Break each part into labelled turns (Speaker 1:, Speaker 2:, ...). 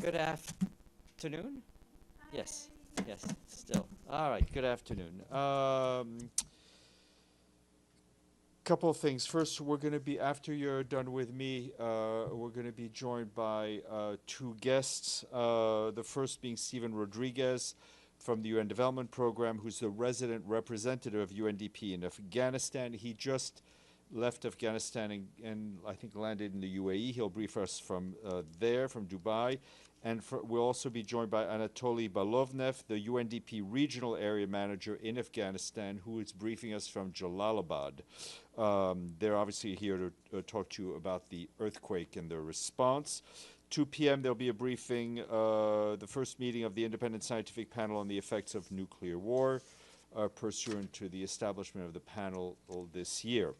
Speaker 1: Good afternoon? Yes, yes, still. All right, good afternoon. Couple of things. First, we're going to be, after you're done with me, we're going to be joined by two guests. The first being Stephen Rodriguez from the UN Development Program, who's the resident representative of UNDP in Afghanistan. He just left Afghanistan and I think landed in the UAE. He'll brief us from there, from Dubai. And we'll also be joined by Anatoly Balovnev, the UNDP Regional Area Manager in Afghanistan, who is briefing us from Jalalabad. They're obviously here to talk to you about the earthquake and the response. 2 p.m. there'll be a briefing, the first meeting of the Independent Scientific Panel on the Effects of Nuclear War, pursuant to the establishment of the panel this year.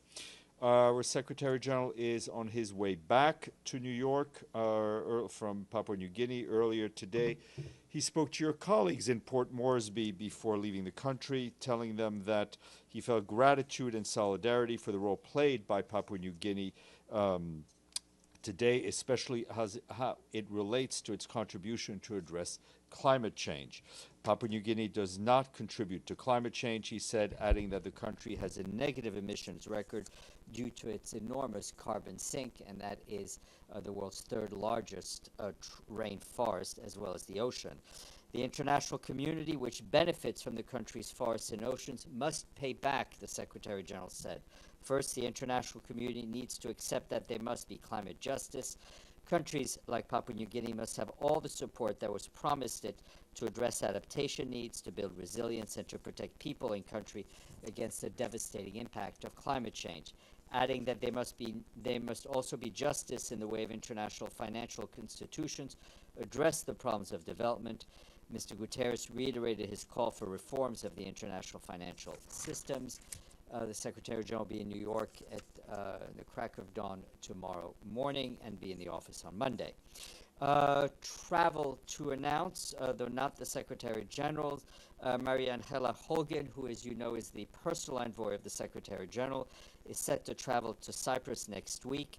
Speaker 1: Our Secretary General is on his way back to New York from Papua New Guinea earlier today. He spoke to your colleagues in Port Moresby before leaving the country, telling them that he felt gratitude and solidarity for the role played by Papua New Guinea today, especially how it relates to its contribution to address climate change. Papua New Guinea does not contribute to climate change, he said, adding that the country has a negative emissions record due to its enormous carbon sink, and that is the world's third largest rainforest, as well as the ocean. The international community, which benefits from the country's forests and oceans, must pay back, the Secretary General said. First, the international community needs to accept that there must be climate justice. Countries like Papua New Guinea must have all the support that was promised it to address adaptation needs, to build resilience, and to protect people in country against the devastating impact of climate change, adding that there must also be justice in the way of international financial institutions address the problems of development. Mr. Guterres reiterated his call for reforms of the international financial systems. The Secretary General will be in New York at the crack of dawn tomorrow morning and be in the office on Monday. Travel to announce, though not the Secretary General, Mariangela Holguin, who, as you know, is the personal envoy of the Secretary General, is set to travel to Cyprus next week.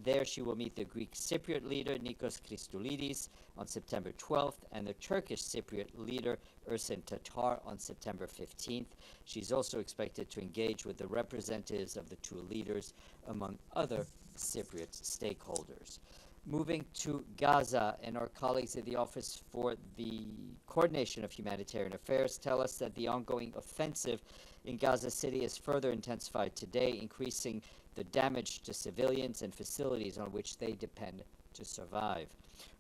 Speaker 1: There she will meet the Greek Cypriot leader, Nikos Christoulidis, on September 12th, and the Turkish Cypriot leader, Ersin Tatar, on September 15th. She's also expected to engage with the representatives of the two leaders, among other Cypriot stakeholders. Moving to Gaza, and our colleagues at the Office for the Coordination of Humanitarian Affairs tell us that the ongoing offensive in Gaza City has further intensified today, increasing the damage to civilians and facilities on which they depend to survive.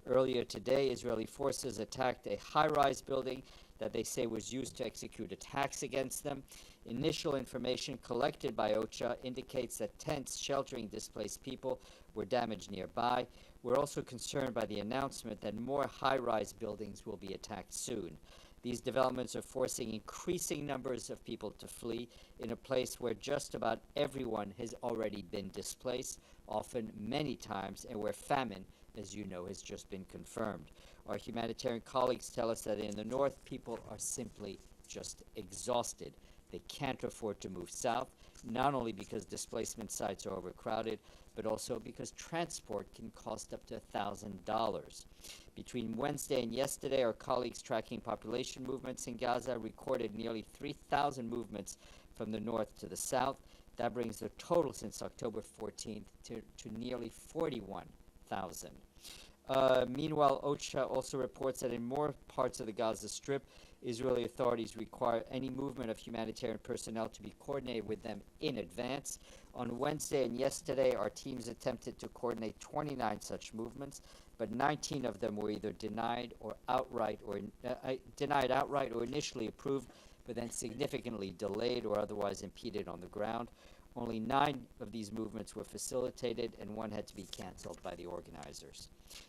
Speaker 1: Earlier today, Israeli forces attacked a high-rise building that they say was used to execute attacks against them. Initial information collected by OCHA indicates that tents sheltering displaced people were damaged nearby. We're also concerned by the announcement that more high-rise buildings will be attacked soon. These developments are forcing increasing numbers of people to flee in a place where just about everyone has already been displaced, often many times, and where famine, as you know, has just been confirmed. Our humanitarian colleagues tell us that in the north, people are simply just exhausted. They can't afford to move south, not only because displacement sites are overcrowded, but also because transport can cost up to $1,000. Between Wednesday and yesterday, our colleagues tracking population movements in Gaza recorded nearly 3,000 movements from the north to the south. That brings the total since October 14th to nearly 41,000. Meanwhile, OCHA also reports that in more parts of the Gaza Strip, Israeli authorities require any movement of humanitarian personnel to be coordinated with them in advance. On Wednesday and yesterday, our teams attempted to coordinate 29 such movements, but 19 of them were either denied outright or initially approved, but then significantly delayed or otherwise impeded on the ground. Only 9 of these movements were facilitated, and one had to be canceled by the organizers.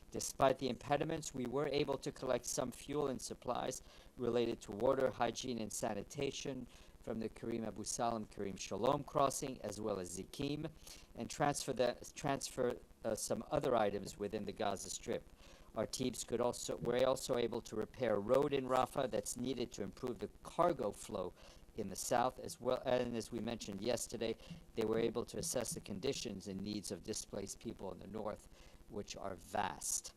Speaker 1: Despite the impediments, we were able to collect some fuel and supplies related to water, hygiene, and sanitation from the Karim Abu Salam Karim Shalom crossing, as well as Zikim, and transfer some other items within the Gaza Strip. Our teams were also able to repair a road in Rafah that's needed to improve the cargo flow in the south, as well, and as we mentioned yesterday, they were able to assess the conditions and needs of displaced people in the north, which are vast.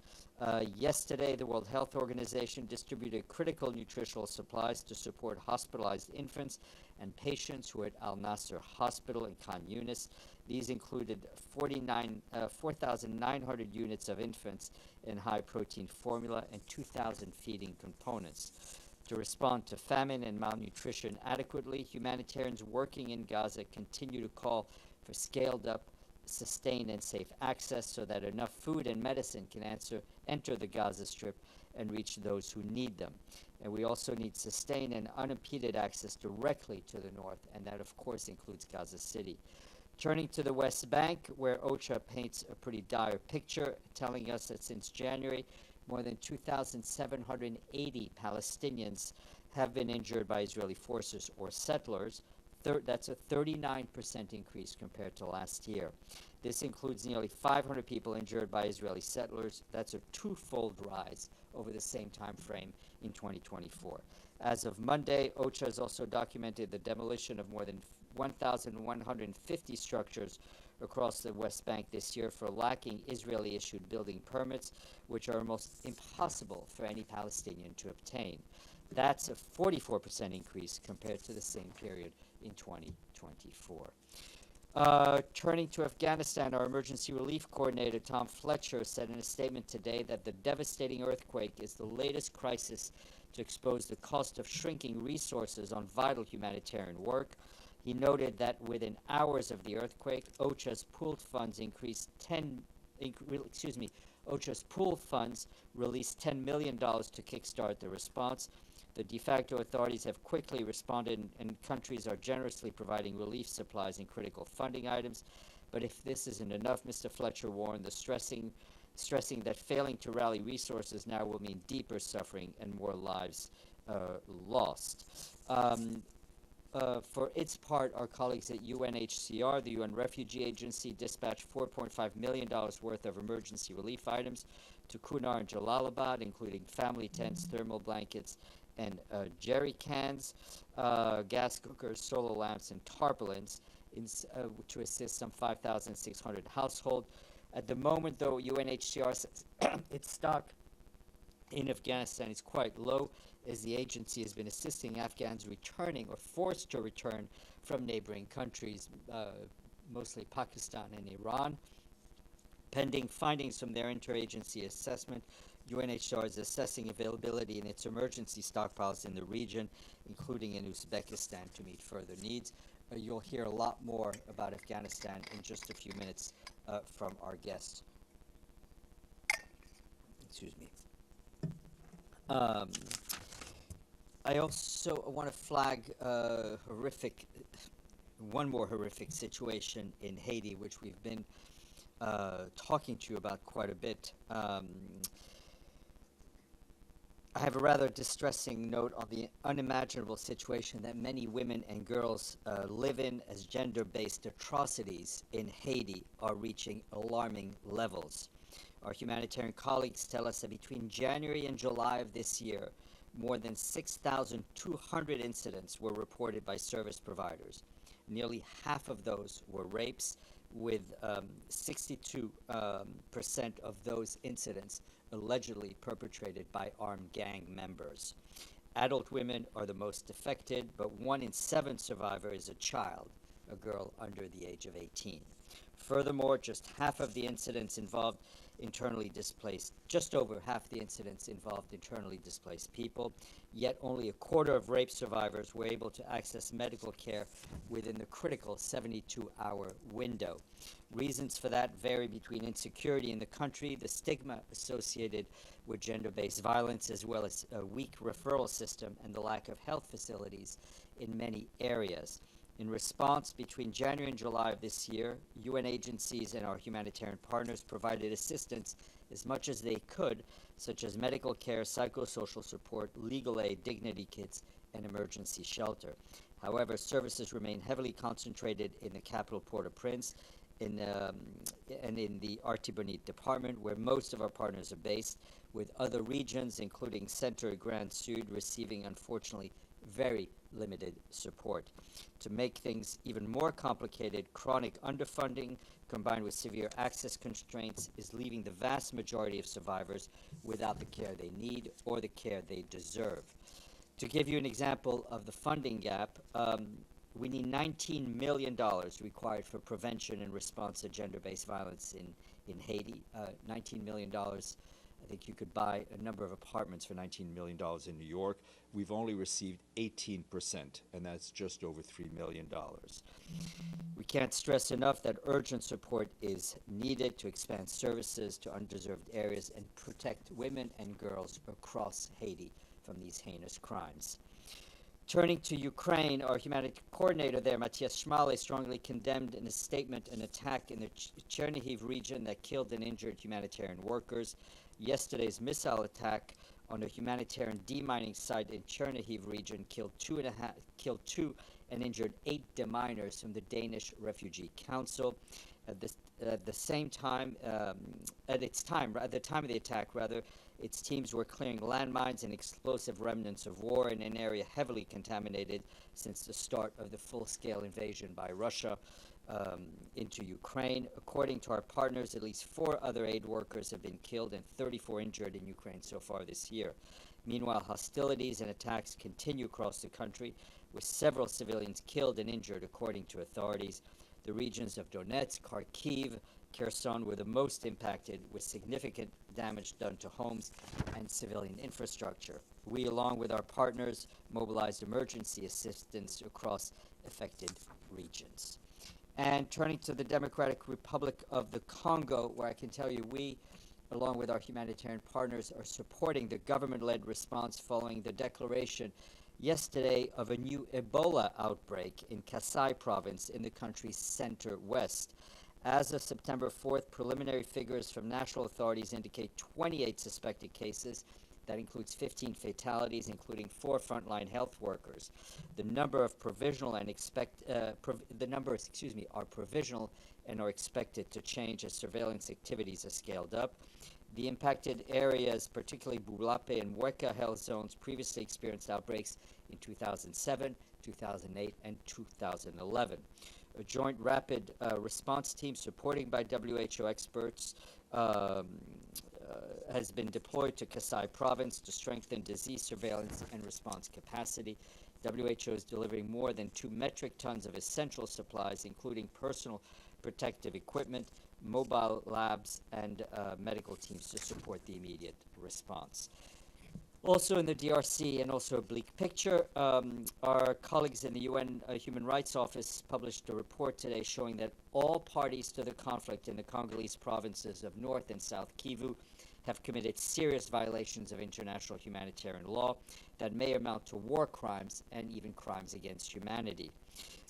Speaker 1: Yesterday, the World Health Organization distributed critical nutritional supplies to support hospitalized infants and patients who are at Al Nasser Hospital in Khan Yunis. These included 4,900 units of infants in high-protein formula and 2,000 feeding components. To respond to famine and malnutrition adequately, humanitarians working in Gaza continue to call for scaled-up, sustained, and safe access so that enough food and medicine can enter the Gaza Strip and reach those who need them. And we also need sustained and unimpeded access directly to the north, and that, of course, includes Gaza City. Turning to the West Bank, where OCHA paints a pretty dire picture, telling us that since January, more than 2,780 Palestinians have been injured by Israeli forces or settlers. That's a 39% increase compared to last year. This includes nearly 500 people injured by Israeli settlers. That's a twofold rise over the same time frame in 2024. As of Monday, OCHA has also documented the demolition of more than 1,150 structures across the West Bank this year for lacking Israeli-issued building permits, which are almost impossible for any Palestinian to obtain. That's a 44% increase compared to the same period in 2024. Turning to Afghanistan, our emergency relief coordinator, Tom Fletcher, said in a statement today that the devastating earthquake is the latest crisis to expose the cost of shrinking resources on vital humanitarian work. He noted that within hours of the earthquake, OCHA's pooled funds OCHA's pooled funds released $10 million to kickstart the response. The de facto authorities have quickly responded, and countries are generously providing relief supplies and critical funding items. But if this isn't enough, Mr. Fletcher warned, stressing that failing to rally resources now will mean deeper suffering and more lives lost. For its part, our colleagues at UNHCR, the UN Refugee Agency, dispatched $4.5 million worth of emergency relief items to Kunar and Jalalabad, including family tents, thermal blankets, and jerry cans, gas cookers, solar lamps, and tarpaulins to assist some 5,600 households. At the moment, though, UNHCR says its stock in Afghanistan is quite low, as the agency has been assisting Afghans returning or forced to return from neighboring countries, mostly Pakistan and Iran. Pending findings from their interagency assessment, UNHCR is assessing availability in its emergency stockpiles in the region, including in Uzbekistan, to meet further needs. You'll hear a lot more about Afghanistan in just a few minutes from our guest. Excuse me. I also want to flag one more horrific situation in Haiti, which we've been talking to you about quite a bit. I have a rather distressing note on the unimaginable situation that many women and girls live in, as gender-based atrocities in Haiti are reaching alarming levels. Our humanitarian colleagues tell us that between January and July of this year, more than 6,200 incidents were reported by service providers. Nearly half of those were rapes, with 62% of those incidents allegedly perpetrated by armed gang members. Adult women are the most affected, but 1 in 7 survivors is a child, a girl under the age of 18. Furthermore, just over half the incidents involved internally displaced people, yet only a quarter of rape survivors were able to access medical care within the critical 72-hour window. Reasons for that vary between insecurity in the country, the stigma associated with gender-based violence, as well as a weak referral system and the lack of health facilities in many areas. In response, between January and July of this year, UN agencies and our humanitarian partners provided assistance as much as they could, such as medical care, psychosocial support, legal aid, dignity kits, and emergency shelter. However, services remain heavily concentrated in the capital Port-au-Prince and in the Artibonite department, where most of our partners are based, with other regions, including Centre Grand Sud, receiving, unfortunately, very limited support. To make things even more complicated, chronic underfunding combined with severe access constraints is leaving the vast majority of survivors without the care they need or the care they deserve. To give you an example of the funding gap, we need $19 million required for prevention and response to gender-based violence in Haiti. $19 million. I think you could buy a number of apartments for $19 million in New York. We've only received 18%, and that's just over $3 million. We can't stress enough that urgent support is needed to expand services to undeserved areas and protect women and girls across Haiti from these heinous crimes. Turning to Ukraine, our humanitarian coordinator there, Matthias Schmale, strongly condemned in a statement an attack in the Chernihiv region that killed and injured humanitarian workers. Yesterday's missile attack on a humanitarian demining site in Chernihiv region killed two and injured 8 deminers from the Danish Refugee Council. At the time of the attack, its teams were clearing landmines and explosive remnants of war in an area heavily contaminated since the start of the full-scale invasion by Russia into Ukraine. According to our partners, at least 4 other aid workers have been killed and 34 injured in Ukraine so far this year. Meanwhile, hostilities and attacks continue across the country, with several civilians killed and injured, according to authorities. The regions of Donetsk, Kharkiv, Kherson were the most impacted, with significant damage done to homes and civilian infrastructure. We, along with our partners, mobilized emergency assistance across affected regions. And turning to the Democratic Republic of the Congo, where I can tell you we, along with our humanitarian partners, are supporting the government-led response following the declaration yesterday of a new Ebola outbreak in Kasai province in the country's center-west. As of September 4th, preliminary figures from national authorities indicate 28 suspected cases. That includes 15 fatalities, including 4 frontline health workers. The number of provisional and are provisional and are expected to change as surveillance activities are scaled up. The impacted areas, particularly Bulape and Weka health zones, previously experienced outbreaks in 2007, 2008, and 2011. A joint rapid response team supported by WHO experts has been deployed to Kasai province to strengthen disease surveillance and response capacity. WHO is delivering more than 2 metric tons of essential supplies, including personal protective equipment, mobile labs, and medical teams to support the immediate response. Also in the DRC, and also a bleak picture, our colleagues in the UN Human Rights Office published a report today showing that all parties to the conflict in the Congolese provinces of North and South Kivu have committed serious violations of international humanitarian law that may amount to war crimes and even crimes against humanity.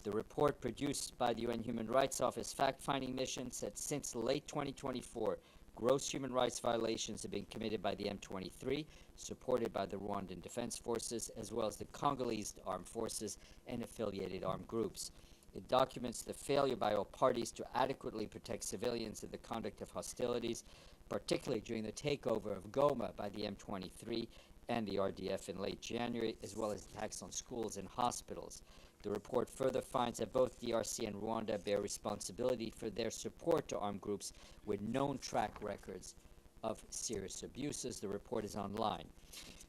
Speaker 1: The report produced by the UN Human Rights Office fact-finding mission said since late 2024, gross human rights violations have been committed by the M23, supported by the Rwandan Defense Forces, as well as the Congolese armed forces and affiliated armed groups. It documents the failure by all parties to adequately protect civilians in the conduct of hostilities, particularly during the takeover of Goma by the M23 and the RDF in late January, as well as attacks on schools and hospitals. The report further finds that both DRC and Rwanda bear responsibility for their support to armed groups with known track records of serious abuses. The report is online.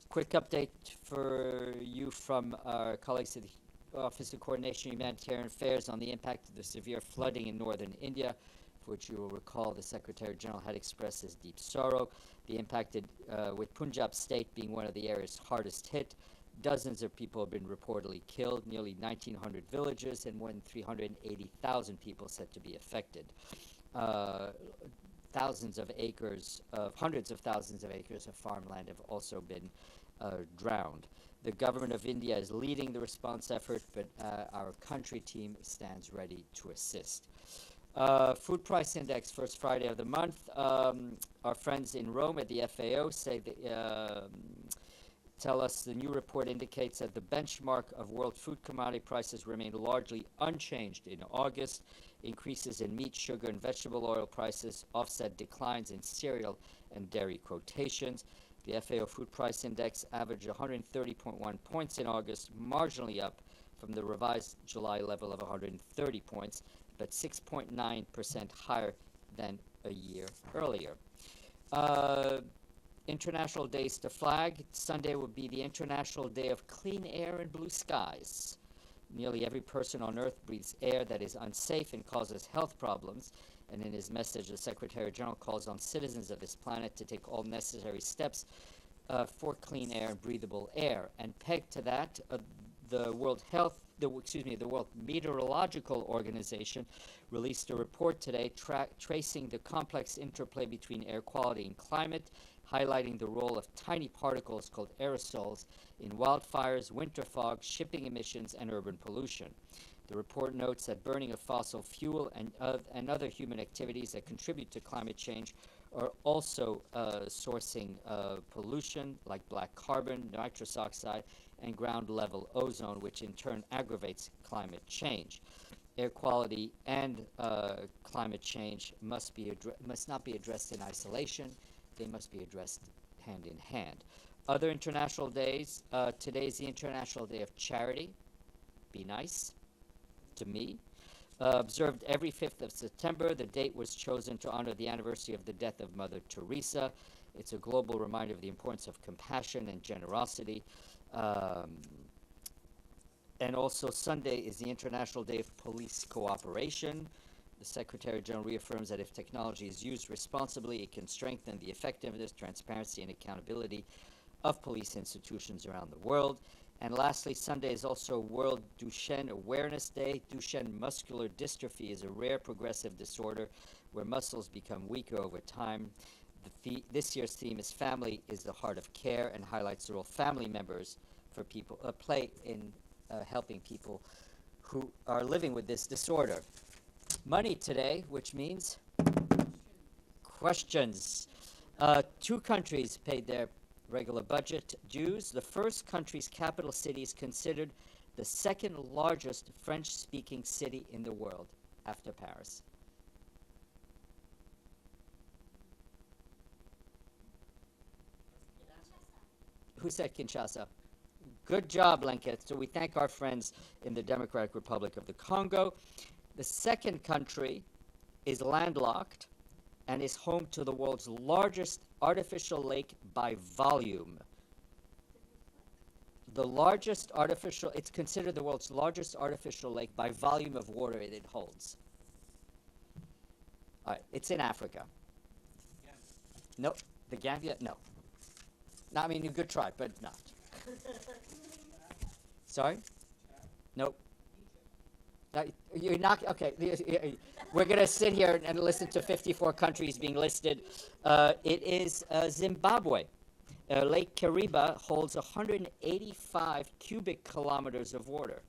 Speaker 1: Quick update for you from our colleagues at the Office of Coordination of Humanitarian Affairs on the impact of the severe flooding in northern India, for which you will recall the Secretary General had expressed his deep sorrow. The impacted, with Punjab state being one of the areas hardest hit. Dozens of people have been reportedly killed, nearly 1,900 villages, and more than 380,000 people said to be affected. Hundreds of thousands of acres of farmland have also been drowned. The government of India is leading the response effort, but our country team stands ready to assist. Food price index, first Friday of the month. Our friends in Rome at the FAO say that tell us the new report indicates that the benchmark of world food commodity prices remained largely unchanged in August. Increases in meat, sugar, and vegetable oil prices offset declines in cereal and dairy quotations. The FAO Food Price Index averaged 130.1 points in August, marginally up from the revised July level of 130 points, but 6.9% higher than a year earlier. International Days to Flag. Sunday will be the International Day of Clean Air and Blue Skies. Nearly every person on Earth breathes air that is unsafe and causes health problems. And in his message, the Secretary General calls on citizens of this planet to take all necessary steps for clean air and breathable air. And pegged to that, the World Meteorological Organization released a report today tracing the complex interplay between air quality and climate, highlighting the role of tiny particles called aerosols in wildfires, winter fog, shipping emissions, and urban pollution. The report notes that burning of fossil fuel and other human activities that contribute to climate change are also sourcing pollution like black carbon, nitrous oxide, and ground-level ozone, which in turn aggravates climate change. Air quality and climate change must not be addressed in isolation. They must be addressed hand in hand. Other international days. Today is the International Day of Charity. Be nice to me. Observed every 5th of September. The date was chosen to honor the anniversary of the death of Mother Teresa. It's a global reminder of the importance of compassion and generosity. And also Sunday is the International Day of Police Cooperation. The Secretary General reaffirms that if technology is used responsibly, it can strengthen the effectiveness, transparency, and accountability of police institutions around the world. And lastly, Sunday is also World Duchenne Awareness Day. Duchenne muscular dystrophy is a rare progressive disorder where muscles become weaker over time. This year's theme is Family is the Heart of Care and highlights the role family members play in helping people who are living with this disorder. Money today, which means questions. 2 countries paid their regular budget dues. The first country's capital city is considered the second largest French-speaking city in the world after Paris. Who said Kinshasa? Good job, Lenket. So we thank our friends in the Democratic Republic of the Congo. The second country is landlocked and is home to the world's largest artificial lake by volume. It's considered the world's largest artificial lake by volume of water it holds. All right, it's in Africa. No, the Gambia, no. No, I mean, a good try, but not. Sorry? Nope. You're not, okay. We're going to sit here and listen to 54 countries being listed. It is Zimbabwe. Lake Kariba holds 185 cubic kilometers of water.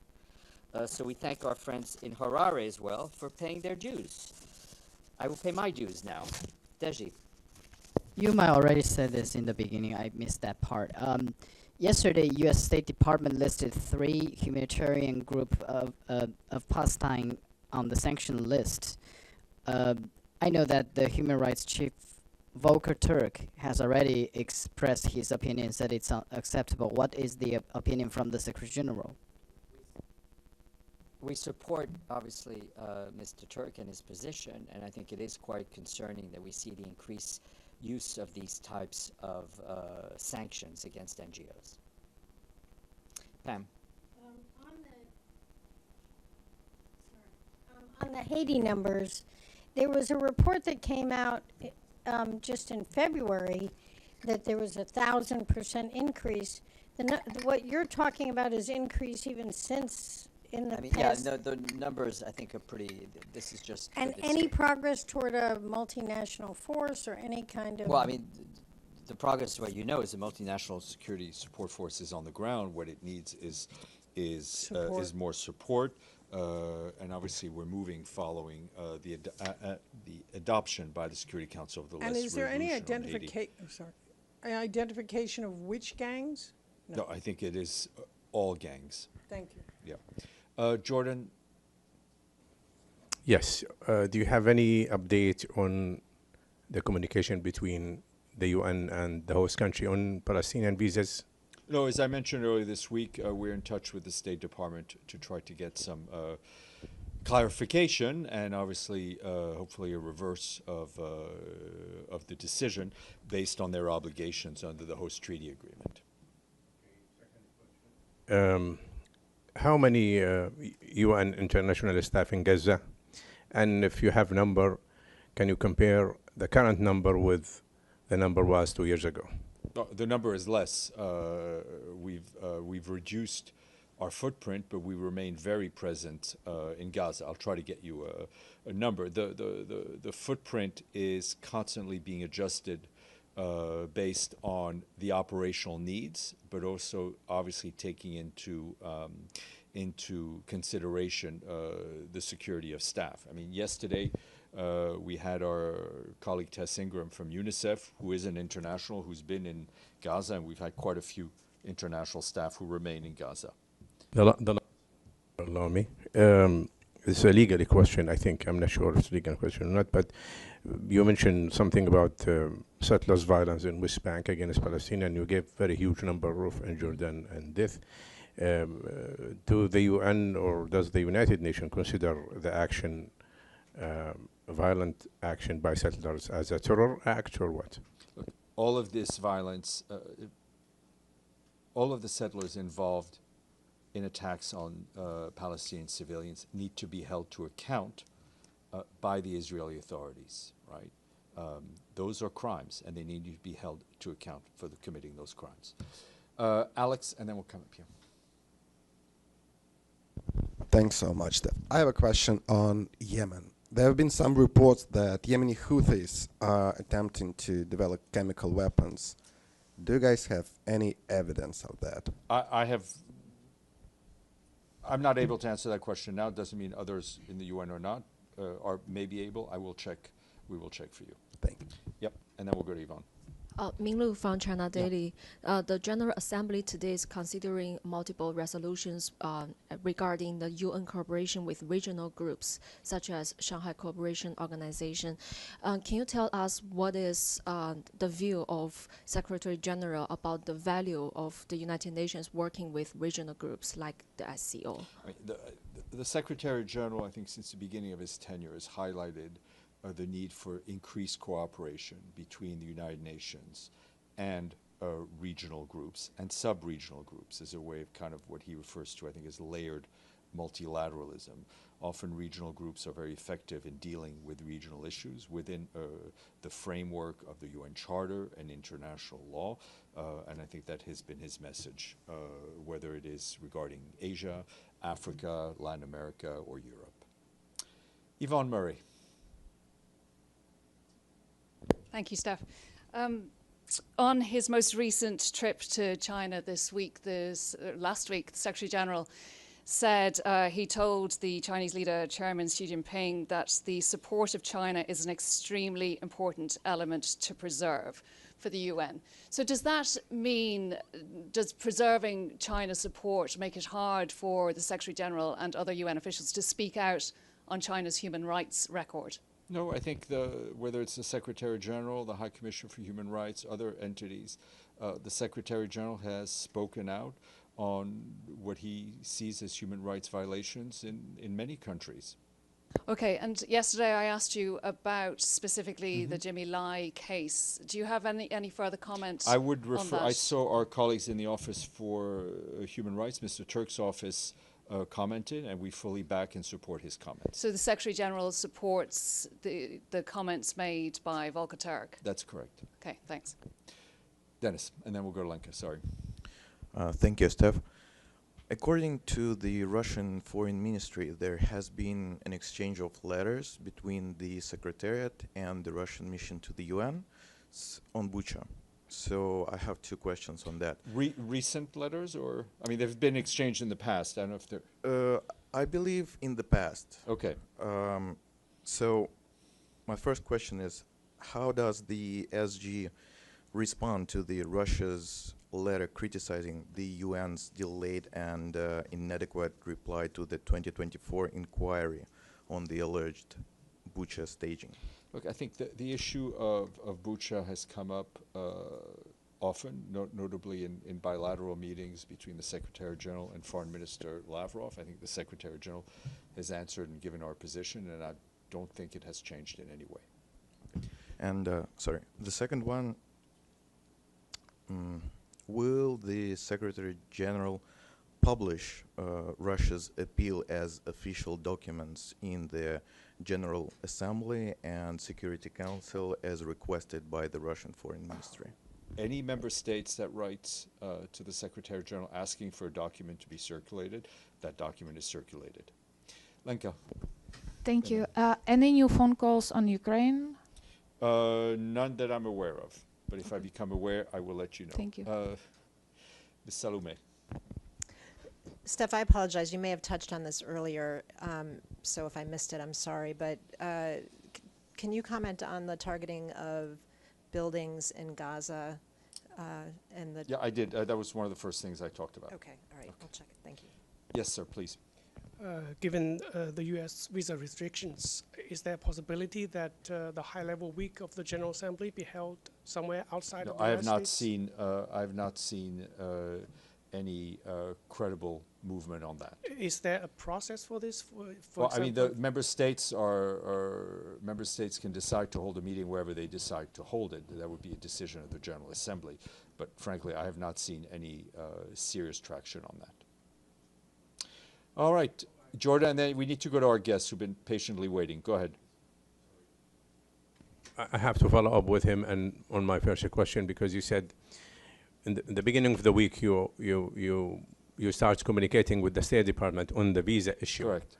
Speaker 1: So we thank our friends in Harare as well for paying their dues. I will pay my dues now. Deji.
Speaker 2: You might already said this in the beginning. I missed that part. Yesterday, U.S. State Department listed 3 humanitarian groups of Palestine on the sanction list. I know that the human rights chief Volker Turk has already expressed his opinion, said it's unacceptable. What is the opinion from the Secretary General?
Speaker 1: We support, obviously, Mr. Turk and his position, and I think it is quite concerning that we see the increased use of these types of sanctions against NGOs. Pam.
Speaker 3: On the Haiti numbers, there was a report that came out just in February that there was 1,000% increase. What you're talking about is increase even since in the past.
Speaker 1: Yeah, the numbers I think are pretty. This is just.
Speaker 3: And any progress toward a multinational force or any kind of.
Speaker 4: Well, I mean, the progress, what you know, is the multinational security support force is on the ground. What it needs is more support, and obviously we're moving following the adoption by the Security Council of the list.
Speaker 5: And is there any identification of which gangs?
Speaker 4: No, I think it is all gangs.
Speaker 5: Thank you.
Speaker 4: Yeah. Jordan?
Speaker 6: Yes. Do you have any update on the communication between the UN and the host country on Palestinian visas?
Speaker 4: No, as I mentioned earlier this week, we're in touch with the State Department to try to get some clarification and obviously, hopefully, a reverse of the decision based on their obligations under the host treaty agreement.
Speaker 6: How many UN international staff in Gaza? And if you have number, can you compare the current number with the number was 2 years ago?
Speaker 4: The number is less. We've reduced our footprint, but we remain very present in Gaza. I'll try to get you a number. The footprint is constantly being adjusted based on the operational needs, but also obviously taking into consideration the security of staff. I mean, yesterday we had our colleague Tess Ingram from UNICEF, who is an international, who's been in Gaza, and we've had quite a few international staff who remain in Gaza.
Speaker 6: Allow me. It's a legal question, I think. I'm not sure if it's a legal question or not, but you mentioned something about settlers' violence in West Bank against Palestine, and you gave very huge number of injured and death. Do the UN or does the United Nations consider the action, violent action by settlers, as a terror act or what?
Speaker 4: Look, all of this violence, all of the settlers involved in attacks on Palestinian civilians need to be held to account by the Israeli authorities, right? Those are crimes, and they need to be held to account for committing those crimes. Alex, and then we'll come up here.
Speaker 7: Thanks so much. I have a question on Yemen. There have been some reports that Yemeni Houthis are attempting to develop chemical weapons. Do you guys have any evidence of that?
Speaker 4: I'm not able to answer that question now. It doesn't mean others in the UN are not, or may be able. I will check. We will check for you.
Speaker 7: Thank you.
Speaker 4: Yep, and then we'll go to Yvonne.
Speaker 8: Ming Lu from China Daily. The General Assembly today is considering multiple resolutions regarding the UN cooperation with regional groups, such as Shanghai Cooperation Organization. Can you tell us what is the view of Secretary General about the value of the United Nations working with regional groups like the SCO?
Speaker 4: The Secretary General, I think since the beginning of his tenure, has highlighted the need for increased cooperation between the United Nations and regional groups and sub-regional groups as a way of kind of what he refers to, I think, as layered multilateralism. Often regional groups are very effective in dealing with regional issues within the framework of the UN Charter and international law, and I think that has been his message, whether it is regarding Asia, Africa, Latin America, or Europe. Yvonne Murray.
Speaker 9: Thank you, Steph. On his most recent trip to China this week, last week, the Secretary General said he told the Chinese leader, Chairman Xi Jinping, that the support of China is an extremely important element to preserve for the UN. So does that mean, does preserving China's support make it hard for the Secretary General and other UN officials to speak out on China's human rights record?
Speaker 4: No, I think whether it's the Secretary General, the High Commissioner for Human Rights, other entities, the Secretary General has spoken out on what he sees as human rights violations in many countries.
Speaker 9: Okay, and yesterday I asked you about specifically the Jimmy Lai case. Do you have any further comment
Speaker 4: I would refer,
Speaker 9: on that?
Speaker 4: I saw our colleagues in the Office for Human Rights, Mr. Turk's office, commented, and we fully back and support his comments.
Speaker 9: So the Secretary General supports the comments made by Volker Turk?
Speaker 4: That's correct.
Speaker 9: Okay, thanks.
Speaker 4: Dennis, and then we'll go to Lenka, sorry.
Speaker 10: Thank you, Steph. According to the Russian Foreign Ministry, there has been an exchange of letters between the Secretariat and the Russian mission to the UN on Bucha. So I have two questions on that.
Speaker 4: Recent letters, or I mean, they've been exchanged in the past. I don't know if they're.
Speaker 10: I believe in the past.
Speaker 4: Okay.
Speaker 10: So my first question is, how does the SG respond to the Russia's letter criticizing the UN's delayed and inadequate reply to the 2024 inquiry on the alleged Bucha staging?
Speaker 4: Look, I think the issue of Bucha has come up often, notably in bilateral meetings between the Secretary General and Foreign Minister Lavrov. I think the Secretary General has answered and given our position, and I don't think it has changed in any way.
Speaker 10: And, sorry, the second one, will the Secretary General publish Russia's appeal as official documents in the General Assembly and Security Council as requested by the Russian Foreign Ministry?
Speaker 4: Any member states that writes to the Secretary General asking for a document to be circulated, that document is circulated. Lenka.
Speaker 11: Thank you. Any new phone calls on Ukraine?
Speaker 4: None that I'm aware of, but if I become aware, I will let you know.
Speaker 11: Thank you.
Speaker 4: Ms. Salome.
Speaker 12: Steph, I apologize. You may have touched on this earlier, so if I missed it, I'm sorry. But can you comment on the targeting of buildings in Gaza and the...
Speaker 4: Yeah, I did. That was one of the first things I talked about.
Speaker 12: Okay, all right. I'll check it. Thank you.
Speaker 4: Yes, sir, please.
Speaker 13: Given the U.S. visa restrictions, is there a possibility that the high-level week of the General Assembly be held somewhere outside of the
Speaker 4: I
Speaker 13: United
Speaker 4: have not
Speaker 13: States?
Speaker 4: I have not seen any credible movement on that.
Speaker 13: Is there a process for this? For
Speaker 4: Well, I
Speaker 13: example,
Speaker 4: mean, the member states member states can decide to hold a meeting wherever they decide to hold it. That would be a decision of the General Assembly. But frankly, I have not seen any serious traction on that. All right, Jordan, and then we need to go to our guests who've been patiently waiting. Go ahead.
Speaker 6: I have to follow up with him and on my first question, because you said in the beginning of the week you start communicating with the State Department on the visa issue.
Speaker 4: Correct.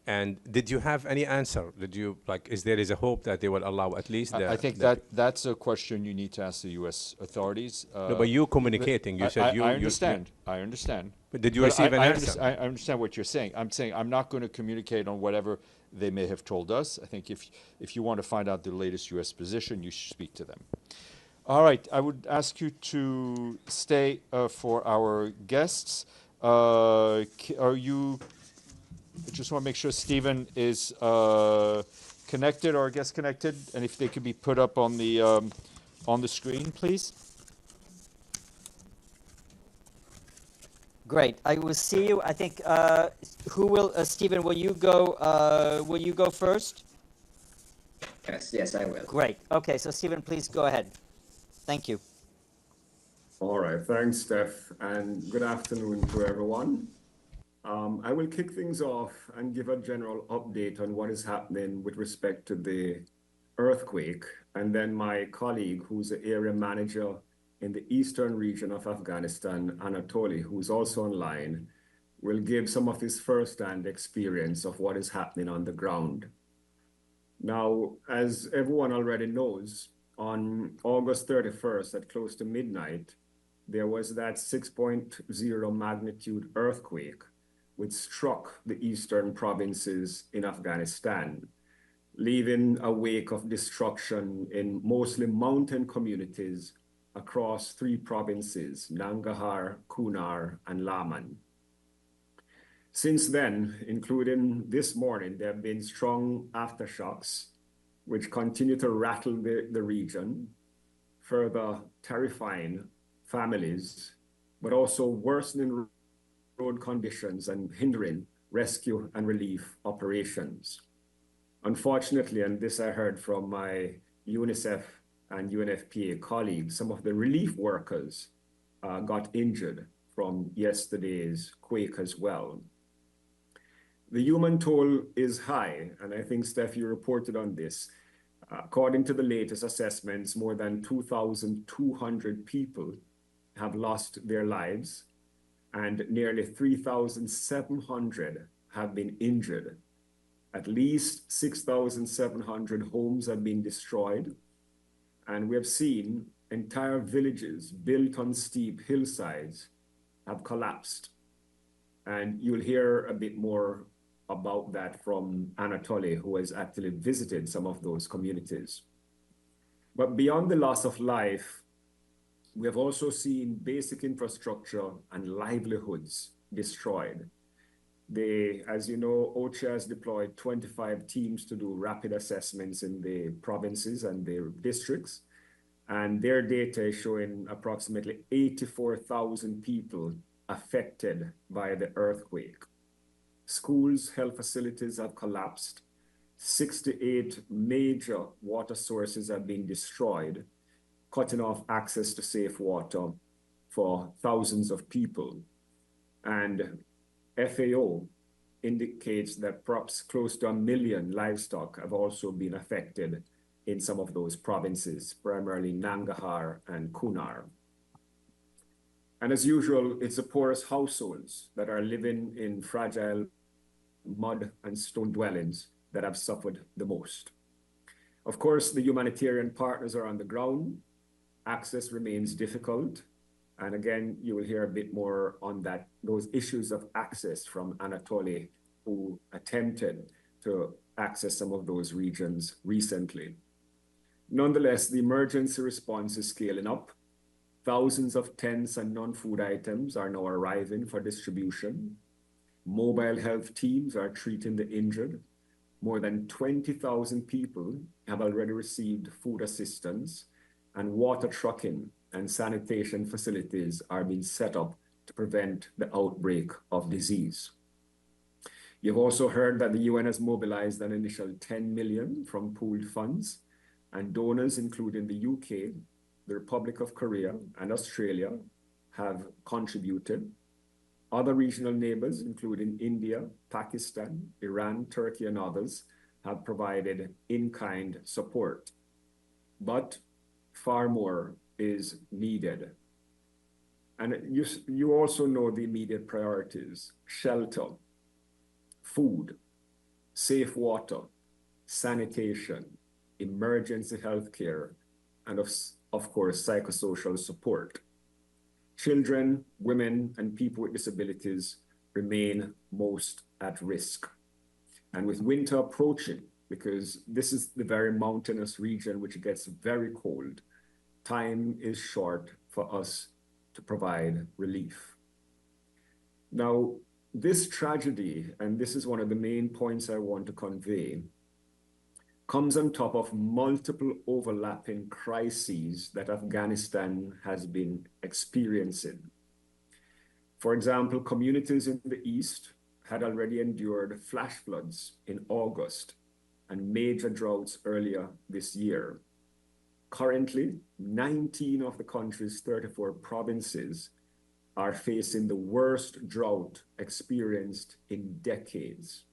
Speaker 6: And did you have any answer? Did you, like, there is a hope that they will allow at least
Speaker 4: I think that's a question you need to ask the U.S. authorities.
Speaker 6: No, but you communicating, you said you...
Speaker 4: I understand. I understand.
Speaker 6: But did you receive an answer?
Speaker 4: I understand what you're saying. I'm saying I'm not going to communicate on whatever they may have told us. I think if you want to find out the latest U.S. position, you should speak to them. All right. I would ask you to stay for our guests. Are you... I just want to make sure Stephen is connected, or our guest connected, and if they could be put up on the screen, please.
Speaker 1: Great. I will see you. I think who will Stephen? Will you go? Will you go first?
Speaker 14: Yes, I will.
Speaker 1: Great. Okay. So Stephen, please go ahead. Thank you.
Speaker 14: All right. Thanks, Steph, and good afternoon to everyone. I will kick things off and give a general update on what is happening with respect to the earthquake. And then my colleague, who's the area manager in the eastern region of Afghanistan, Anatoly, who's also online, will give some of his first-hand experience of what is happening on the ground. Now, as everyone already knows, on August 31st at close to midnight, there was that 6.0 magnitude earthquake which struck the eastern provinces in Afghanistan, leaving a wake of destruction in mostly mountain communities across 3 provinces, Nangarhar, Kunar, and Laman. Since then, including this morning, there have been strong aftershocks which continue to rattle the region, further terrifying families, but also worsening road conditions and hindering rescue and relief operations. Unfortunately, and this I heard from my UNICEF and UNFPA colleagues, some of the relief workers got injured from yesterday's quake as well. The human toll is high, and I think, Steph, you reported on this. According to the latest assessments, more than 2,200 people have lost their lives, and nearly 3,700 have been injured. At least 6,700 homes have been destroyed, and we have seen entire villages built on steep hillsides have collapsed. And you'll hear a bit more about that from Anatoly, who has actually visited some of those communities. But beyond the loss of life, we have also seen basic infrastructure and livelihoods destroyed. As you know, OCHA has deployed 25 teams to do rapid assessments in the provinces and their districts. And their data is showing approximately 84,000 people affected by the earthquake. Schools, health facilities have collapsed. 68 major water sources have been destroyed, cutting off access to safe water for thousands of people. And FAO indicates that perhaps close to 1 million livestock have also been affected in some of those provinces, primarily Nangarhar and Kunar. And as usual, it's the poorest households that are living in fragile mud and stone dwellings that have suffered the most. Of course, the humanitarian partners are on the ground. Access remains difficult. And again, you will hear a bit more on that, those issues of access from Anatoly, who attempted to access some of those regions recently. Nonetheless, the emergency response is scaling up. Thousands of tents and non-food items are now arriving for distribution. Mobile health teams are treating the injured. More than 20,000 people have already received food assistance, and water trucking and sanitation facilities are being set up to prevent the outbreak of disease. You've also heard that the UN has mobilized an initial 10 million from pooled funds, and donors, including the UK, the Republic of Korea, and Australia, have contributed. Other regional neighbors, including India, Pakistan, Iran, Turkey, and others, have provided in-kind support. But far more is needed. And you also know the immediate priorities: shelter, food, safe water, sanitation, emergency health care, and of course, psychosocial support. Children, women, and people with disabilities remain most at risk. And with winter approaching, because this is the very mountainous region which gets very cold, time is short for us to provide relief. Now, this tragedy, and this is one of the main points I want to convey, comes on top of multiple overlapping crises that Afghanistan has been experiencing. For example, communities in the East had already endured flash floods in August and major droughts earlier this year. Currently, 19 of the country's 34 provinces are facing the worst drought experienced in decades.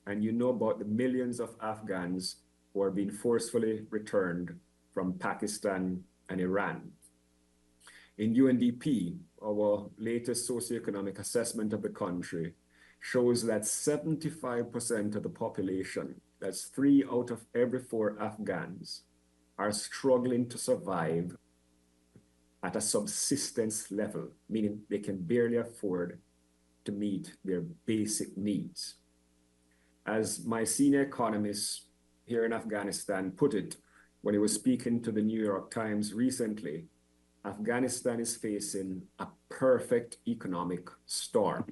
Speaker 14: And you know about the millions of Afghans who are being forcefully returned from Pakistan and Iran. In UNDP, our latest socioeconomic assessment of the country shows that 75% of the population, that's 3 out of every 4 Afghans, are struggling to survive at a subsistence level, meaning they can barely afford to meet their basic needs. As my senior economist here in Afghanistan put it when he was speaking to the New York Times recently, Afghanistan is facing a perfect economic storm.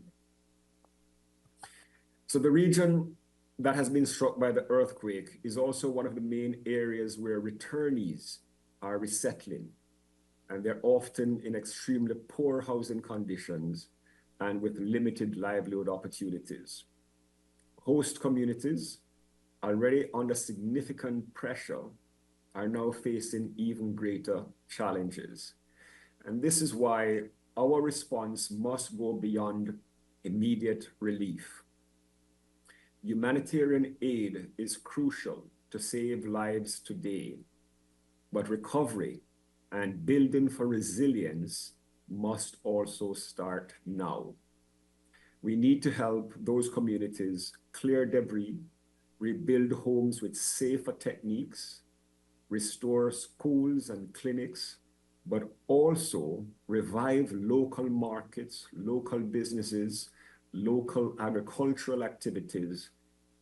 Speaker 14: So the region that has been struck by the earthquake is also one of the main areas where returnees are resettling, and they're often in extremely poor housing conditions and with limited livelihood opportunities. Host communities, already under significant pressure, are now facing even greater challenges. And this is why our response must go beyond immediate relief. Humanitarian aid is crucial to save lives today, but recovery and building for resilience must also start now. We need to help those communities clear debris, rebuild homes with safer techniques, restore schools and clinics, but also revive local markets, local businesses, local agricultural activities,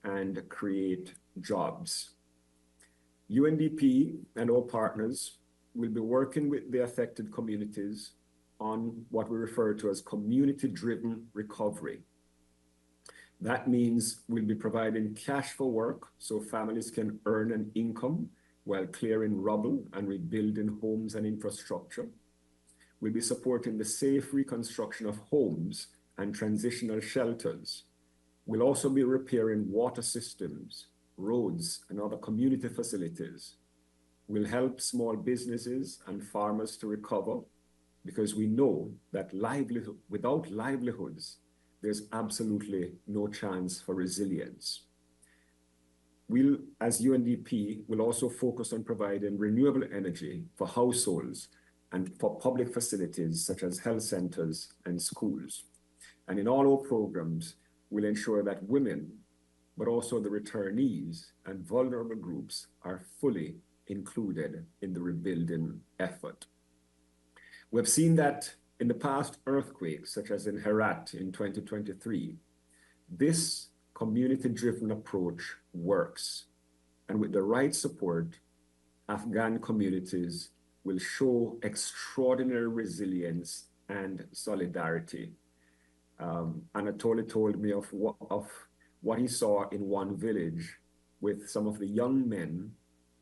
Speaker 14: and create jobs. UNDP and all partners will be working with the affected communities on what we refer to as community-driven recovery. That means we'll be providing cash for work so families can earn an income while clearing rubble and rebuilding homes and infrastructure. We'll be supporting the safe reconstruction of homes and transitional shelters. We'll also be repairing water systems, roads, and other community facilities. We'll help small businesses and farmers to recover because we know that without livelihoods, there's absolutely no chance for resilience. We'll, as UNDP, will also focus on providing renewable energy for households and for public facilities such as health centers and schools. And in all our programs, we'll ensure that women, but also the returnees and vulnerable groups are fully included in the rebuilding effort. We've seen that in the past earthquakes, such as in Herat in 2023, this community-driven approach works. And with the right support, Afghan communities will show extraordinary resilience and solidarity. Anatoly told me of what he saw in one village with some of the young men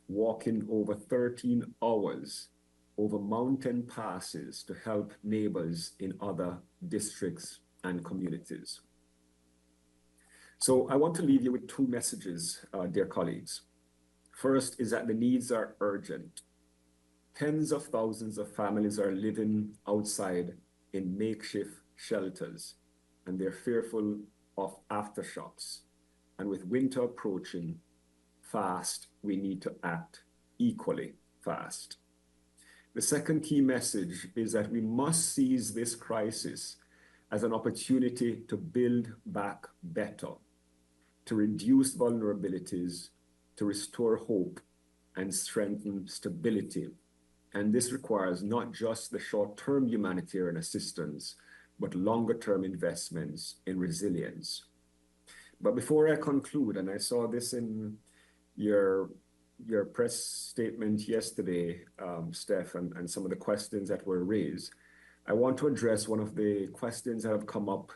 Speaker 14: walking over 13 hours over mountain passes to help neighbors in other districts and communities. So I want to leave you with two messages, dear colleagues. First is that the needs are urgent. Tens of thousands of families are living outside in makeshift shelters, and they're fearful of aftershocks. And with winter approaching fast, we need to act equally fast. The second key message is that we must seize this crisis as an opportunity to build back better, to reduce vulnerabilities, to restore hope, and strengthen stability. And this requires not just the short-term humanitarian assistance, but longer-term investments in resilience. But before I conclude, and I saw this in your press statement yesterday, Steph, and some of the questions that were raised, I want to address one of the questions that have come up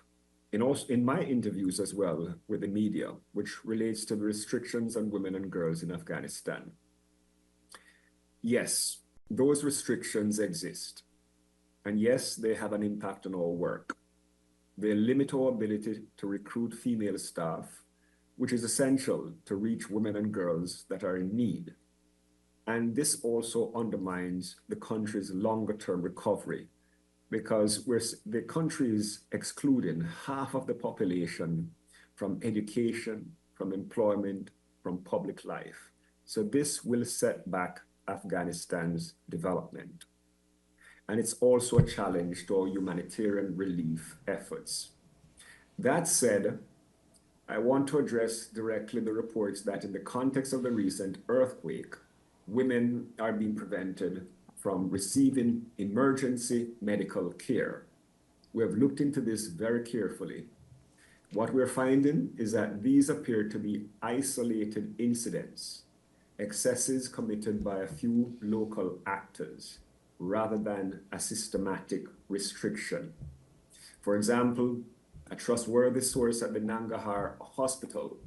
Speaker 14: in my interviews as well with the media, which relates to the restrictions on women and girls in Afghanistan. Yes, those restrictions exist. And yes, they have an impact on our work. They limit our ability to recruit female staff, which is essential to reach women and girls that are in need. And this also undermines the country's longer-term recovery because the country is excluding half of the population from education, from employment, from public life. So this will set back Afghanistan's development. And it's also a challenge to our humanitarian relief efforts. That said, I want to address directly the reports that in the context of the recent earthquake, women are being prevented from receiving emergency medical care. We have looked into this very carefully. What we're finding is that these appear to be isolated incidents, excesses committed by a few local actors, rather than a systematic restriction. For example, a trustworthy source at the Nangarhar Hospital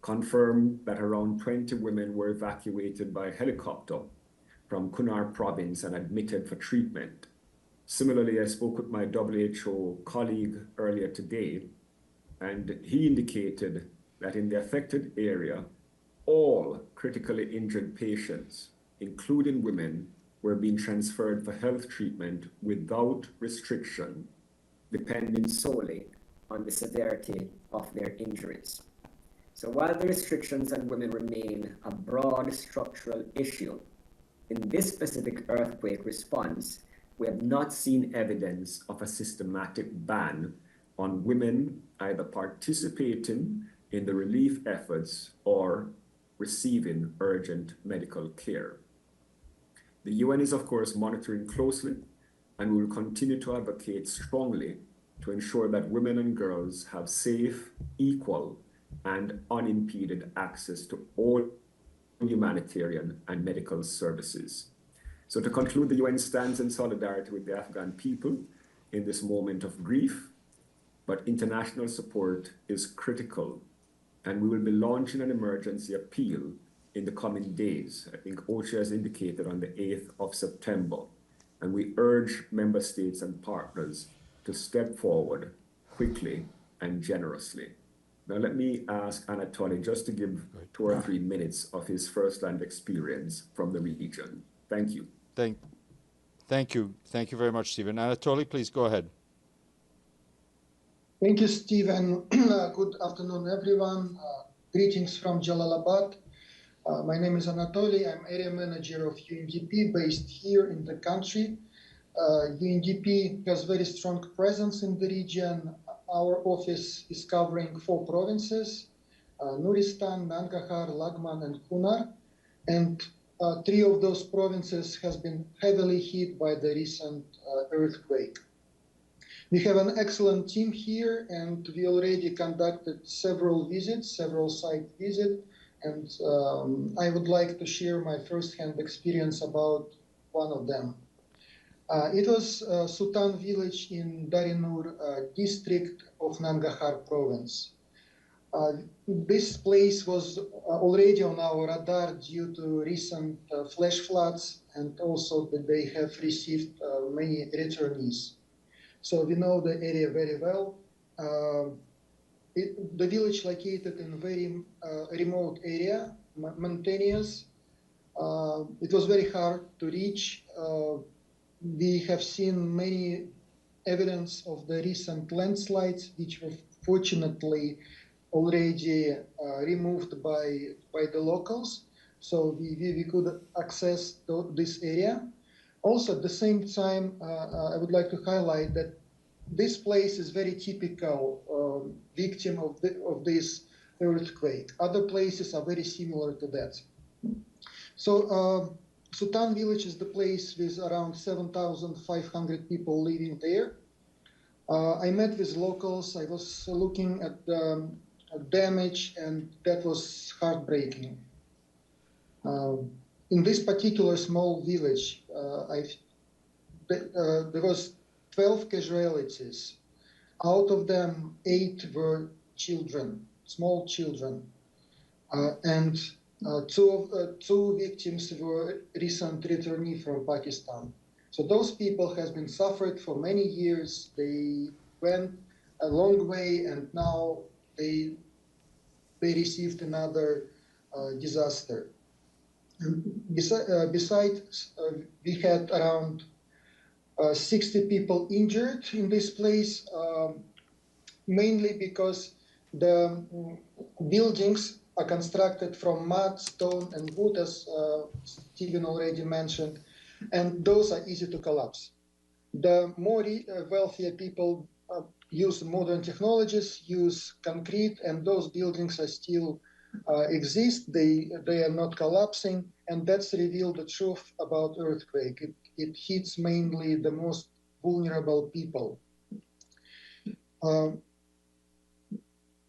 Speaker 14: confirmed that around 20 women were evacuated by helicopter from Kunar province and admitted for treatment. Similarly, I spoke with my WHO colleague earlier today, and he indicated that in the affected area, all critically injured patients, including women, were being transferred for health treatment without restriction, depending solely on the severity of their injuries. So while the restrictions on women remain a broad structural issue, in this specific earthquake response, we have not seen evidence of a systematic ban on women either participating in the relief efforts or receiving urgent medical care. The UN is, of course, monitoring closely, and we will continue to advocate strongly to ensure that women and girls have safe, equal, and unimpeded access to all humanitarian and medical services. So to conclude, the UN stands in solidarity with the Afghan people in this moment of grief. but international support is critical, and we will be launching an emergency appeal in the coming days. I think OSHA has indicated on the 8th of September, and we urge member states and partners to step forward quickly and generously. Now, let me ask Anatoly just to give 2 or 3 minutes of his first-hand experience from the region. Thank you.
Speaker 4: Thank you. Thank you very much, Stephen. Anatoly, please go ahead.
Speaker 15: Thank you, Stephen. Good afternoon, everyone. Greetings from Jalalabad. My name is Anatoly. I'm area manager of UNDP based here in the country. UNDP has very strong presence in the region. Our office is covering 4 provinces, Nuristan, Nangarhar, Lagman, and Kunar. And 3 of those provinces has been heavily hit by the recent earthquake. We have an excellent team here, and we already conducted several site visits, and I would like to share my first-hand experience about one of them. It was Sutan village in Darinur district of Nangarhar province. This place was already on our radar due to recent flash floods, and also that they have received many returnees. So we know the area very well. The village located in a very remote area, mountainous. It was very hard to reach. We have seen many evidence of the recent landslides, which were fortunately already removed by the locals. So we could access this area. Also, at the same time, I would like to highlight that this place is very typical victim of this earthquake. Other places are very similar to that. So Sutan village is the place with around 7,500 people living there. I met with locals. I was looking at the damage, and that was heartbreaking. In this particular small village, there was 12 casualties. Out of them, 8 were children, small children, and two victims were recent returnees from Pakistan. So those people has been suffered for many years. They went a long way, and now they received another disaster. And besides, we had around 60 people injured in this place, mainly because the buildings are constructed from mud, stone, and wood, as Stephen already mentioned, and those are easy to collapse. The more wealthier people use modern technologies, use concrete, and those buildings are still exist. They are not collapsing, and that's revealed the truth about earthquake. It hits mainly the most vulnerable people.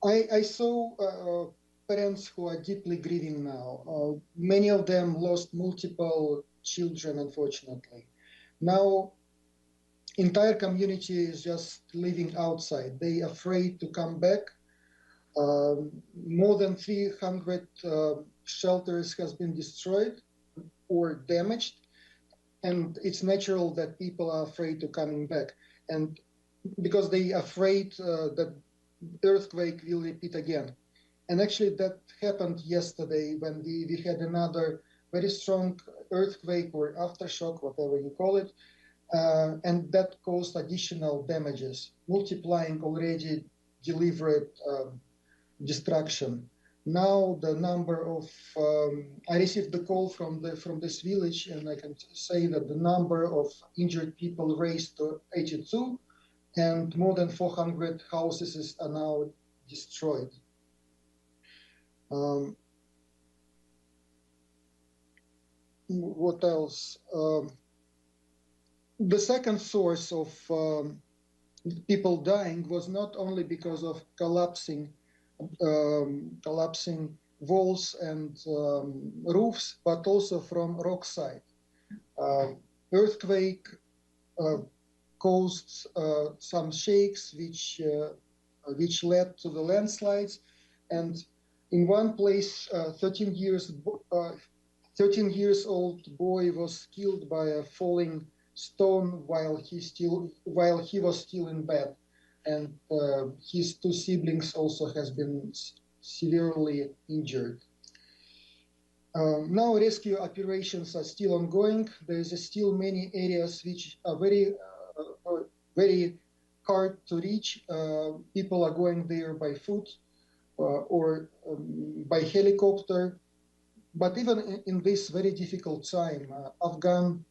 Speaker 15: I saw parents who are deeply grieving now. Many of them lost multiple children, unfortunately. Now, entire community is just living outside. They are afraid to come back. More than 300 shelters has been destroyed or damaged, and it's natural that people are afraid to coming back, and because they are afraid that earthquake will repeat again. And actually that happened yesterday when we had another very strong earthquake or aftershock, whatever you call it, and that caused additional damages, multiplying already delivered destruction. Now the number of, I received the call from this village, and I can say that the number of injured people raised to 82, and more than 400 houses are now destroyed. What else? The second source of people dying was not only because of collapsing walls and roofs, but also from rock side. Earthquake caused some shakes which which led to the landslides. And in one place, 13 years old boy was killed by a falling stone while he was still in bed, and his two siblings also has been severely injured. Now rescue operations are still ongoing. There is still many areas which are very hard to reach. People are going there by foot or by helicopter. But even in this very difficult time, Afghan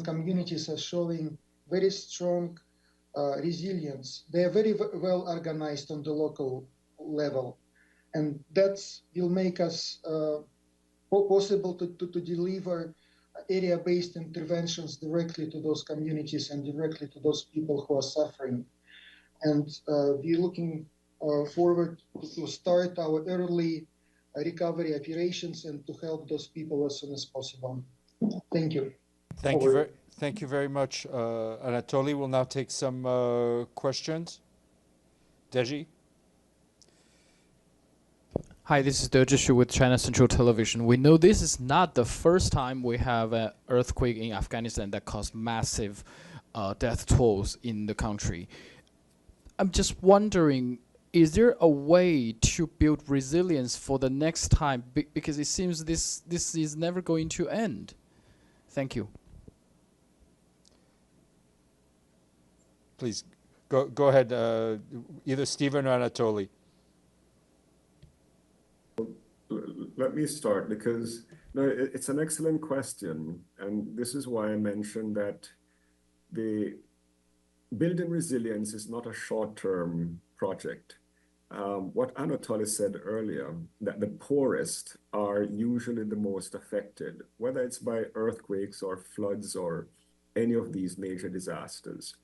Speaker 15: communities are showing very strong resilience. They are very well organized on the local level. And that will make us possible to deliver area-based interventions directly to those communities and directly to those people who are suffering. And we're looking forward to start our early recovery operations and to help those people as soon as possible. Thank you.
Speaker 4: Thank you very much, Anatoly. We'll now take some questions. Deji?
Speaker 16: Hi, this is Deji Shu with China Central Television. We know this is not the first time we have an earthquake in Afghanistan that caused massive death tolls in the country. I'm just wondering, is there a way to build resilience for the next time? Because it seems this is never going to end. Thank you.
Speaker 4: Please, go ahead, either Stephen or Anatoly.
Speaker 14: Let me start, because no, it's an excellent question. And this is why I mentioned that the building resilience is not a short-term project. What Anatoly said earlier, that the poorest are usually the most affected, whether it's by earthquakes or floods or any of these major disasters.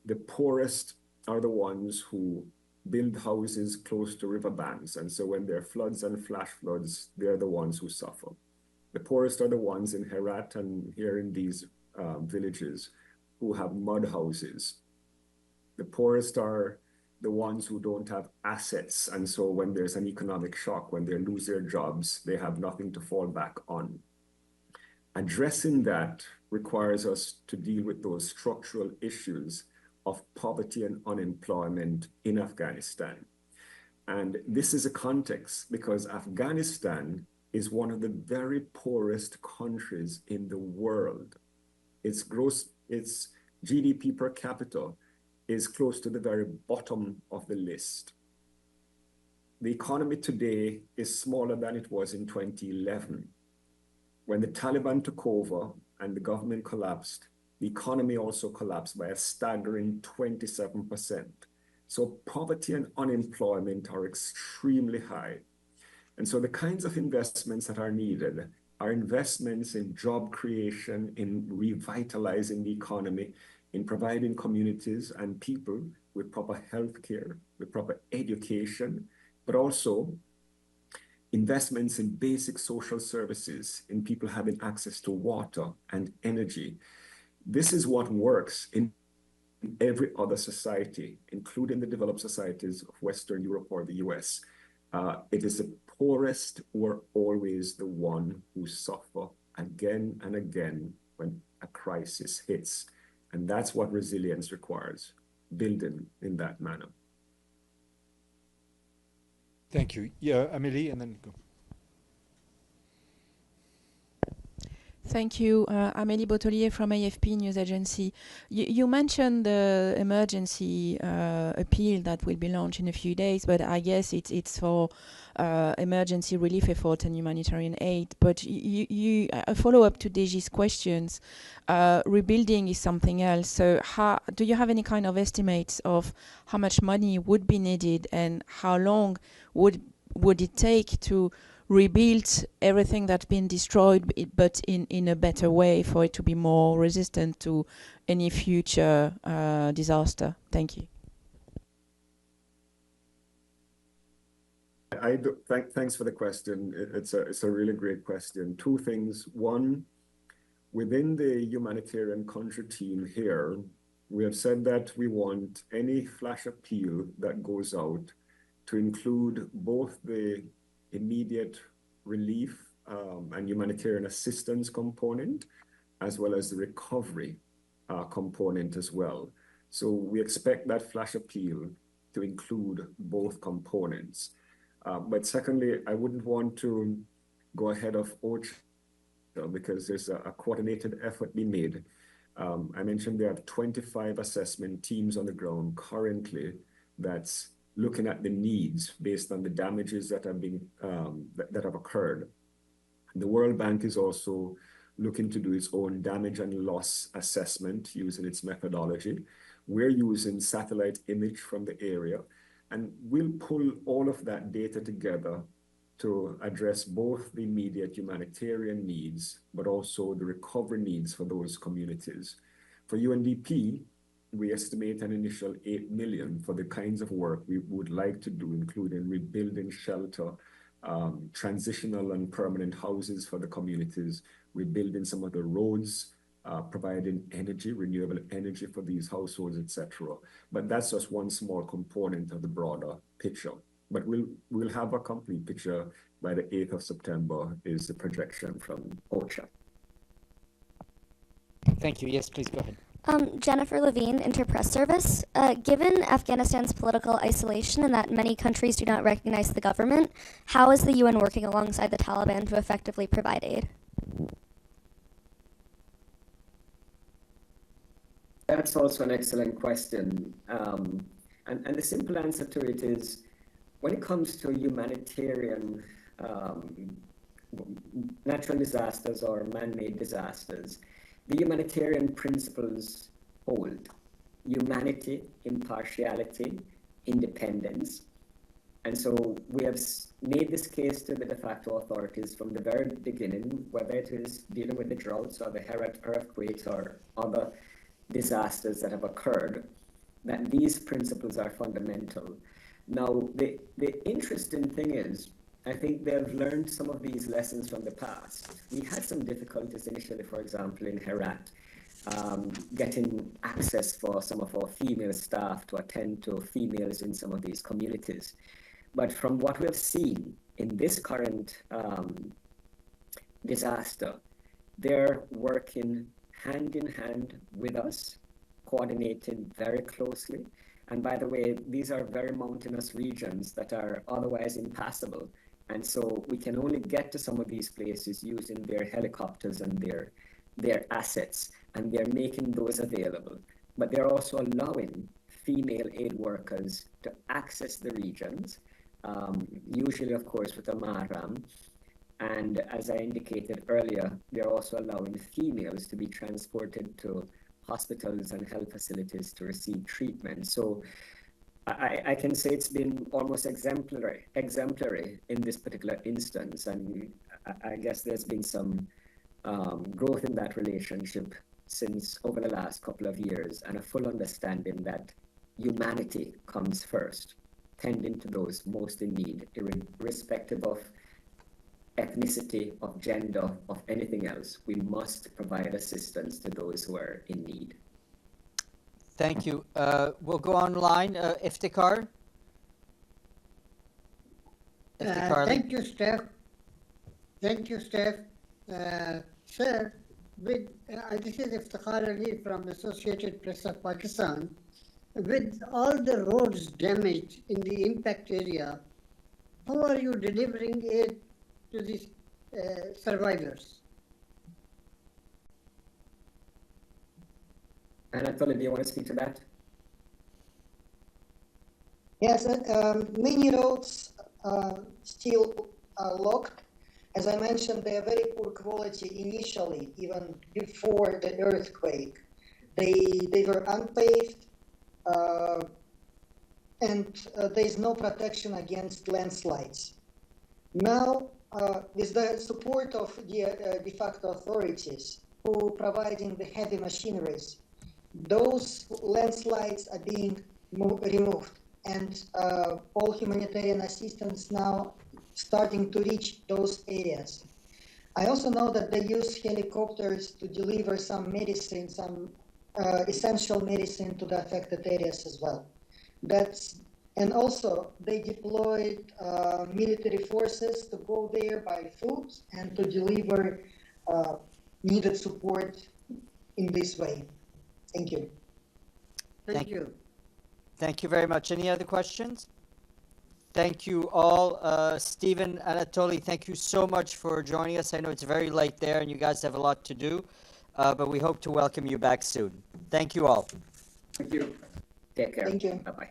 Speaker 14: The poorest are the ones who build houses close to riverbanks. And so when there are floods and flash floods, they're the ones who suffer. The poorest are the ones in Herat and here in these villages who have mud houses. The poorest are the ones who don't have assets. And so when there's an economic shock, when they lose their jobs, they have nothing to fall back on. Addressing that requires us to deal with those structural issues of poverty and unemployment in Afghanistan. And this is a context because Afghanistan is one of the very poorest countries in the world. Its GDP per capita is close to the very bottom of the list. The economy today is smaller than it was in 2011. When the Taliban took over and the government collapsed, the economy also collapsed by a staggering 27%. So poverty and unemployment are extremely high. And so the kinds of investments that are needed are investments in job creation, in revitalizing the economy, in providing communities and people with proper health care, with proper education, but also investments in basic social services, in people having access to water and energy. This is what works in every other society, including the developed societies of Western Europe or the US. It is the poorest who are always the one who suffer again and again when a crisis hits. And that's what resilience requires, building in that manner.
Speaker 4: Thank you. Yeah, Amélie, and then go.
Speaker 11: Thank you. Amélie Botelier from AFP News Agency. You mentioned the emergency appeal that will be launched in a few days, but I guess it's for emergency relief effort and humanitarian aid. But a follow-up to Deji's questions, rebuilding is something else. So do you have any kind of estimates of how much money would be needed and how long would it take to rebuild everything that's been destroyed, but in a better way for it to be more resistant to any future disaster? Thank you.
Speaker 14: Thanks for the question. It's a really great question. Two things. One, within the humanitarian country team here, we have said that we want any flash appeal that goes out to include both the immediate relief and humanitarian assistance component, as well as the recovery component as well. So we expect that flash appeal to include both components. But secondly, I wouldn't want to go ahead of OCHA because there's a coordinated effort being made. I mentioned there are 25 assessment teams on the ground currently that's looking at the needs based on the damages that have been that have occurred. The World Bank is also looking to do its own damage and loss assessment using its methodology. We're using satellite image from the area, and we'll pull all of that data together to address both the immediate humanitarian needs, but also the recovery needs for those communities. For UNDP, we estimate an initial 8 million for the kinds of work we would like to do, including rebuilding shelter, transitional and permanent houses for the communities, rebuilding some of the roads, providing energy, renewable energy for these households, etc. But that's just one small component of the broader picture. But we'll have a complete picture by the 8th of September is the projection from OCHA.
Speaker 1: Thank you. Yes, please go ahead.
Speaker 17: Jennifer Levine, Interpress Service. Given Afghanistan's political isolation and that many countries do not recognize the government, how is the UN working alongside the Taliban to effectively provide aid?
Speaker 18: That's also an excellent question. And the simple answer to it is, when it comes to humanitarian natural disasters or man-made disasters, the humanitarian principles hold: humanity, impartiality, independence. And so we have made this case to the de facto authorities from the very beginning, whether it is dealing with the droughts or the Herat earthquakes or other disasters that have occurred, that these principles are fundamental. Now, the interesting thing is, I think they've learned some of these lessons from the past. We had some difficulties initially, for example, in Herat, getting access for some of our female staff to attend to females in some of these communities. But from what we've seen in this current disaster, they're working hand in hand with us, coordinating very closely. And by the way, these are very mountainous regions that are otherwise impassable. And so we can only get to some of these places using their helicopters and their assets, and they're making those available. But they're also allowing female aid workers to access the regions, usually, of course, with a mahram. And as I indicated earlier, they're also allowing females to be transported to hospitals and health facilities to receive treatment. So I can say it's been almost exemplary in this particular instance. And I guess there's been some growth in that relationship since over the last couple of years, and a full understanding that humanity comes first, tending to those most in need, irrespective of ethnicity, of gender, of anything else. We must provide assistance to those who are in need.
Speaker 1: Thank you. We'll go online. Iftikhar.
Speaker 19: Thank you, Steph. Thank you, Steph. Sir, this is Iftikhar Ali from Associated Press of Pakistan. With all the roads damaged in the impact area, how are you delivering aid to these survivors?
Speaker 18: Anatoly, do you want to speak to that?
Speaker 20: Yes, many roads still are locked. As I mentioned, they are very poor quality initially, even before the earthquake. They were unpaved, and there is no protection against landslides. Now, with the support of the de facto authorities who are providing the heavy machineries, those landslides are being removed, and all humanitarian assistance now starting to reach those areas. I also know that they use helicopters to deliver some medicine, some essential medicine to the affected areas as well. And also they deployed military forces to go there by foot and to deliver needed support in this way. Thank you.
Speaker 19: Thank you.
Speaker 1: Thank you very much. Any other questions? Thank you all. Stephen, Anatoly, thank you so much for joining us. I know it's very late there and you guys have a lot to do, but we hope to welcome you back soon. Thank you all.
Speaker 18: Thank you. Take care.
Speaker 20: Thank you.
Speaker 18: Bye-bye.